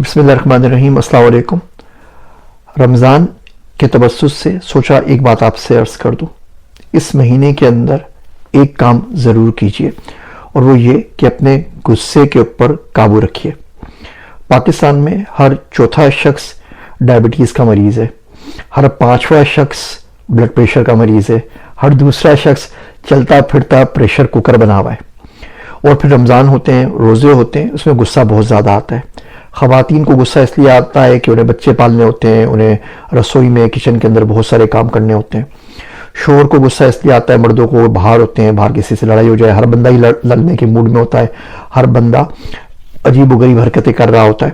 بسم اللہ الرحمن الرحیم۔ السلام علیکم۔ رمضان کے تبسط سے سوچا ایک بات آپ سے عرض کر دوں۔ اس مہینے کے اندر ایک کام ضرور کیجئے، اور وہ یہ کہ اپنے غصے کے اوپر قابو رکھیے۔ پاکستان میں ہر چوتھا شخص ڈائبٹیز کا مریض ہے، ہر پانچواں شخص بلڈ پریشر کا مریض ہے، ہر دوسرا شخص چلتا پھرتا پریشر کوکر بنا ہوا ہے۔ اور پھر رمضان ہوتے ہیں، روزے ہوتے ہیں، اس میں غصہ بہت زیادہ آتا ہے۔ خواتین کو غصہ اس لیے آتا ہے کہ انہیں بچے پالنے ہوتے ہیں، انہیں رسوئی میں کچن کے اندر بہت سارے کام کرنے ہوتے ہیں۔ شوہر کو غصہ اس لیے آتا ہے، مردوں کو باہر ہوتے ہیں، باہر کسی سے لڑائی ہو جائے، ہر بندہ ہی لڑنے کے موڈ میں ہوتا ہے، ہر بندہ عجیب و غریب حرکتیں کر رہا ہوتا ہے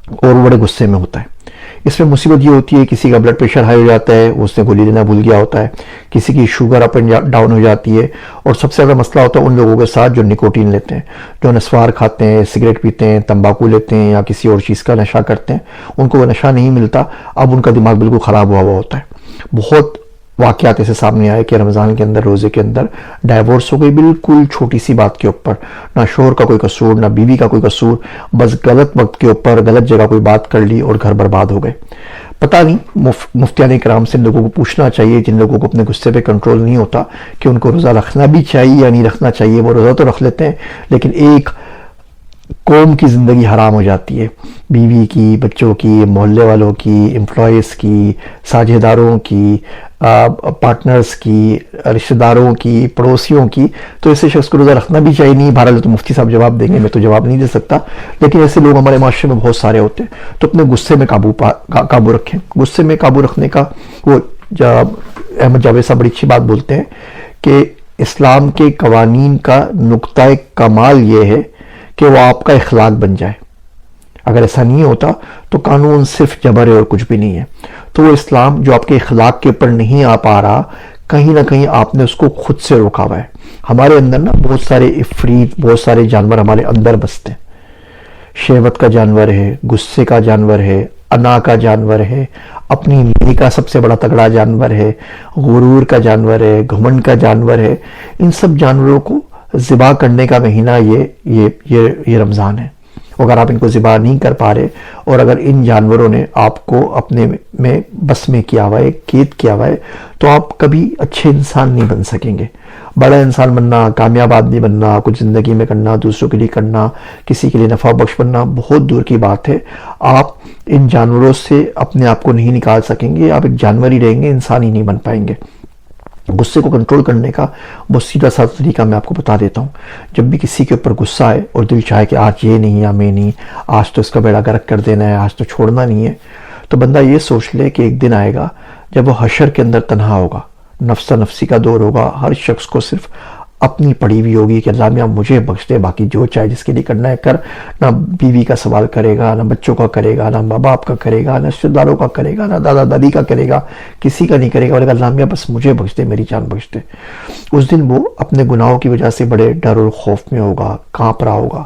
اور وہ بڑے غصے میں ہوتا ہے۔ اس میں مصیبت یہ ہوتی ہے کسی کا بلڈ پریشر ہائی ہو جاتا ہے، اس نے گولی لینا بھول گیا ہوتا ہے، کسی کی شوگر اپ اینڈ ڈاؤن ہو جاتی ہے، اور سب سے زیادہ مسئلہ ہوتا ہے ان لوگوں کے ساتھ جو نکوٹین لیتے ہیں، جو نسوار کھاتے ہیں، سگریٹ پیتے ہیں، تمباکو لیتے ہیں یا کسی اور چیز کا نشہ کرتے ہیں۔ ان کو وہ نشہ نہیں ملتا، اب ان کا دماغ بالکل خراب ہوا ہوتا ہے۔ بہت واقعات ایسے سامنے آئے کہ رمضان کے اندر، روزے کے اندر ڈائیورس ہو گئی، بالکل چھوٹی سی بات کے اوپر، نہ شوہر کا کوئی قصور نہ بیوی کا کوئی قصور، بس غلط وقت کے اوپر غلط جگہ کوئی بات کر لی اور گھر برباد ہو گئے۔ پتہ نہیں مفتیان کرام سے ان لوگوں کو پوچھنا چاہیے جن لوگوں کو اپنے غصے پہ کنٹرول نہیں ہوتا کہ ان کو روزہ رکھنا بھی چاہیے یا نہیں رکھنا چاہیے۔ وہ روزہ تو رکھ لیتے ہیں لیکن ایک قوم کی زندگی حرام ہو جاتی ہے، بیوی کی، بچوں کی، محلے والوں کی، امپلائیز کی، ساجھے داروں کی، پارٹنرز کی، رشتہ داروں کی، پڑوسیوں کی۔ تو ایسے شخص کو روزہ رکھنا بھی چاہیے نہیں۔ بہرحال تو مفتی صاحب جواب دیں گے، میں تو جواب نہیں دے سکتا، لیکن ایسے لوگ ہمارے معاشرے میں بہت سارے ہوتے ہیں۔ تو اپنے غصے میں قابو رکھیں۔ غصے میں قابو رکھنے کا وہ احمد جاوید صاحب بڑی اچھی بات بولتے ہیں کہ اسلام کے قوانین کا نقطۂ کمال یہ ہے کہ وہ آپ کا اخلاق بن جائے۔ اگر ایسا نہیں ہوتا تو قانون صرف جبر ہے اور کچھ بھی نہیں ہے۔ تو وہ اسلام جو آپ کے اخلاق کے اوپر نہیں آ پا رہا، کہیں نہ کہیں آپ نے اس کو خود سے روکا ہوا ہے۔ ہمارے اندر نا بہت سارے عفریت، بہت سارے جانور ہمارے اندر بستے ہیں۔ شہوت کا جانور ہے، غصے کا جانور ہے، انا کا جانور ہے، اپنی میں کا سب سے بڑا تگڑا جانور ہے، غرور کا جانور ہے، گھمنڈ کا جانور ہے۔ ان سب جانوروں کو ذبح کرنے کا مہینہ یہ رمضان ہے۔ اگر آپ ان کو ذبح نہیں کر پا رہے، اور اگر ان جانوروں نے آپ کو اپنے میں بس میں کیا ہوا ہے، قید کیا ہوا ہے، تو آپ کبھی اچھے انسان نہیں بن سکیں گے۔ بڑا انسان بننا، کامیاب آدمی بننا، کچھ زندگی میں کرنا، دوسروں کے لیے کرنا، کسی کے لیے نفع بخش بننا بہت دور کی بات ہے۔ آپ ان جانوروں سے اپنے آپ کو نہیں نکال سکیں گے، آپ ایک جانور ہی رہیں گے، انسان ہی نہیں بن پائیں گے۔ غصے کو کنٹرول کرنے کا بہت سیدھا سادہ طریقہ میں آپ کو بتا دیتا ہوں۔ جب بھی کسی کے اوپر غصہ آئے اور دل چاہے کہ آج یہ نہیں یا میں نہیں، آج تو اس کا بیڑا غرق کر دینا ہے، آج تو چھوڑنا نہیں ہے، تو بندہ یہ سوچ لے کہ ایک دن آئے گا جب وہ حشر کے اندر تنہا ہوگا، نفسا نفسی کا دور ہوگا، ہر شخص کو صرف اپنی پڑی ہوئی ہوگی کہ اللہ میاں مجھے بخش دے، باقی جو چاہے جس کے لیے کرنا ہے کر۔ نہ بیوی کا سوال کرے گا، نہ بچوں کا کرے گا، نہ ماں باپ کا کرے گا، نہ رشتہ داروں کا کرے گا، نہ دادا دادی کا کرے گا، کسی کا نہیں کرے گا، اور اللہ میاں بس مجھے بخش دے، میری جان بخش دے۔ اس دن وہ اپنے گناہوں کی وجہ سے بڑے ڈر اور خوف میں ہوگا، کانپ رہا ہوگا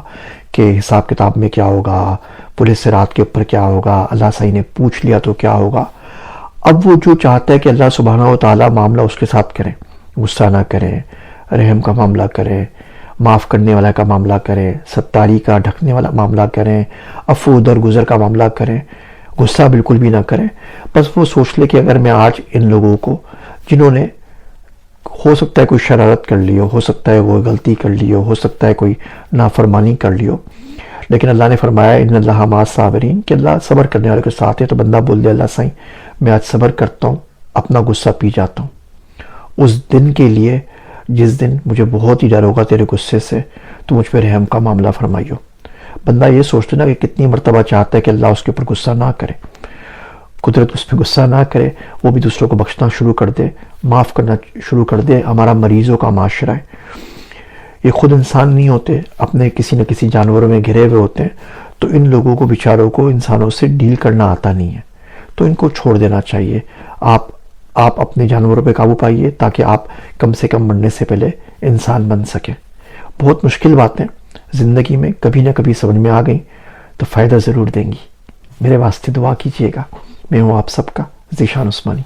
کہ حساب کتاب میں کیا ہوگا، پولیس صراط کے اوپر کیا ہوگا، اللہ صحیح نے پوچھ لیا تو کیا ہوگا۔ اب وہ جو چاہتا ہے کہ اللہ سبحانہ و تعالیٰ معاملہ اس کے ساتھ کرے، غصہ نہ کرے، رحم کا معاملہ کرے، معاف کرنے والا کا معاملہ کرے، ستاری کا ڈھکنے والا معاملہ کریں، عفو درگزر کا معاملہ کریں، غصہ بالکل بھی نہ کریں۔ بس وہ سوچ لے کہ اگر میں آج ان لوگوں کو، جنہوں نے ہو سکتا ہے کوئی شرارت کر لی ہو سکتا ہے کوئی غلطی کر لی ہو سکتا ہے کوئی نافرمانی کر لی ہو، لیکن اللہ نے فرمایا ان اللہ مع الصابرین، کہ اللہ صبر کرنے والے کے ساتھ ہے۔ تو بندہ بول دے اللہ سائیں میں آج صبر کرتا ہوں، اپنا غصہ پی جاتا ہوں، اس دن کے لیے جس دن مجھے بہت ہی ڈر ہوگا تیرے غصے سے، تو مجھ پہ رحم کا معاملہ فرمائیو۔ بندہ یہ سوچتے نا کہ کتنی مرتبہ چاہتا ہے کہ اللہ اس کے اوپر غصہ نہ کرے، قدرت اس پہ غصہ نہ کرے، وہ بھی دوسروں کو بخشنا شروع کر دے، معاف کرنا شروع کر دے۔ ہمارا مریضوں کا معاشرہ ہے، یہ خود انسان نہیں ہوتے، اپنے کسی نہ کسی جانوروں میں گھرے ہوئے ہوتے ہیں، تو ان لوگوں کو بیچاروں کو انسانوں سے ڈیل کرنا آتا نہیں ہے، تو ان کو چھوڑ دینا چاہیے۔ آپ اپنے جانوروں پہ قابو پائیے تاکہ آپ کم سے کم مرنے سے پہلے انسان بن سکیں۔ بہت مشکل باتیں زندگی میں کبھی نہ کبھی سمجھ میں آ گئیں تو فائدہ ضرور دیں گی۔ میرے واسطے دعا کیجیے گا۔ میں ہوں آپ سب کا ذیشان عثمانی۔